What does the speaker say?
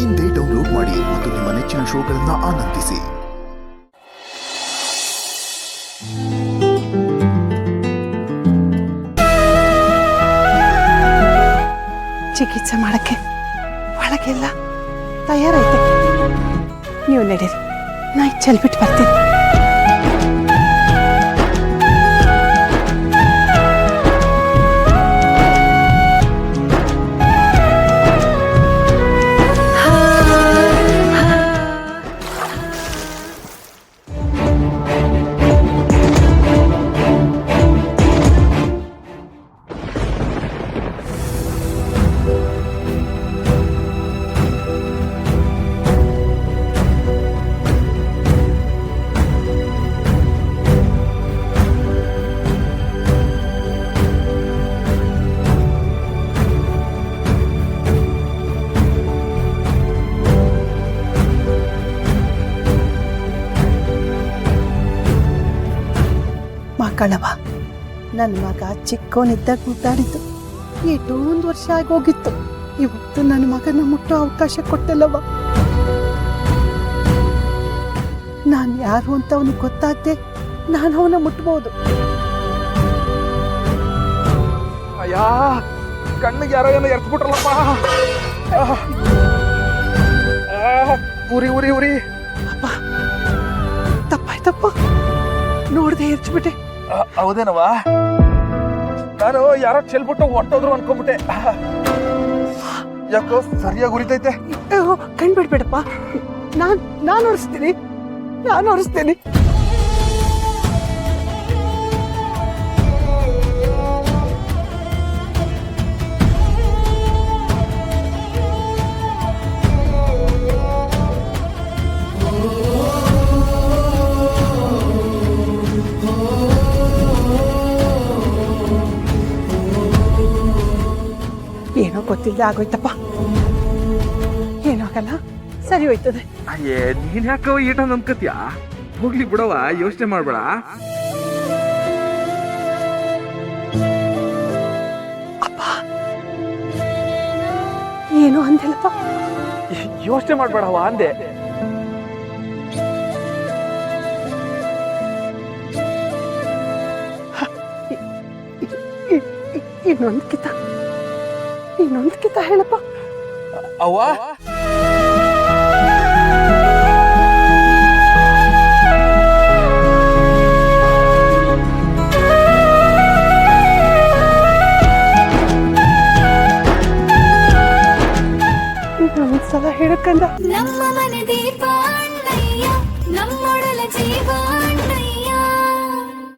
ಇಂದೇ ಡೌನ್ಲೋಡ್ ಮಾಡಿ ಮತ್ತು ನಿಮ್ಮ ನೆಚ್ಚಿನ ಶೋಗಳನ್ನು ಆನಂದಿಸಿ. ಚಿಕಿತ್ಸೆ ಮಾಡಕ್ಕೆ ಒಳಗೆಲ್ಲ ತಯಾರೈತೆ. ನೀವು ನಡೀರಿ, ನಾ ಚೆಲ್ಬಿಟ್ಟು ಬರ್ತೀನಿ. ಮಕ್ಕಳವ, ನನ್ನ ಮಗ ಚಿಕ್ಕವನಿದ್ದಾಗ ಮುದ್ದಾಡಿದ್ದು ಎಷ್ಟೊಂದು ವರ್ಷ ಆಗೋಗಿತ್ತು. ಇವತ್ತು ನನ್ನ ಮಗನ ಮುಟ್ಟೋ ಅವಕಾಶ ಕೊಟ್ಟಲ್ಲವ. ನಾನು ಯಾರು ಅಂತ ಅವನಿಗೆ ಗೊತ್ತಾಗ್ದೆ ನಾನು ಅವನ ಮುಟ್ಬೋದು. ಅಯ್ಯಾ, ಕಣ್ಣಿಗೆ ಯಾರೋ ಏನೋ ಎರ್ತ್ಬಿಟ್ರಲ್ಲಪ್ಪ. ಉರಿ ಉರಿ ಉರಿ. ಅಪ್ಪ, ತಪ್ಪಾಯ್ತಪ್ಪ, ನೋಡ್ದೆ ಎರ್ಚ್ಬಿಟ್ಟೆ. ಹೌದೇನವಾ? ನಾನು ಯಾರೋ ಚೆಲ್ಬಿಟ್ಟು ಹೊಟ್ಟೋದ್ರು ಅನ್ಕೊಂಡ್ಬಿಟ್ಟೆ. ಯಾಕೋ ಸರಿಯಾಗಿ ಉರಿತೈತೆ. ಕಣ್ಬಿಡ್ಬೇಡಪ್ಪ, ನಾನು ಹೊರಿಸ್ತೀನಿ. ಏನೋ ಗೊತ್ತಿಲ್ಲದೆ ಆಗೋಯ್ತಪ್ಪ. ಏನೋ ಆಗಲ್ಲ, ಸರಿ ಹೋಯ್ತದೆ. ಅಯ್ಯೇ, ನೀನ್ ಯಾಕೋ ಈಟ ನಂಬ್ಕತ್ಯಾ? ಹೋಗ್ಲಿ ಬಿಡವ, ಯೋಚನೆ ಮಾಡ್ಬೇಡ. ಅಪ್ಪ, ಏನೋ ಅಂದಿಲ್ಲಪ್ಪ. ಯೋಚನೆ ಮಾಡ್ಬೇಡವ ಅಂದೆ. ಇನ್ನೊಂದ್ಕಿತ ಹೇಳಪ್ಪ. ಅವ್ವ, ಇನ್ನೊಂದ್ಸಲ ಹೇಳಕ್ಕಂದ. ನಮ್ಮ ಮನೆ ದೀಪ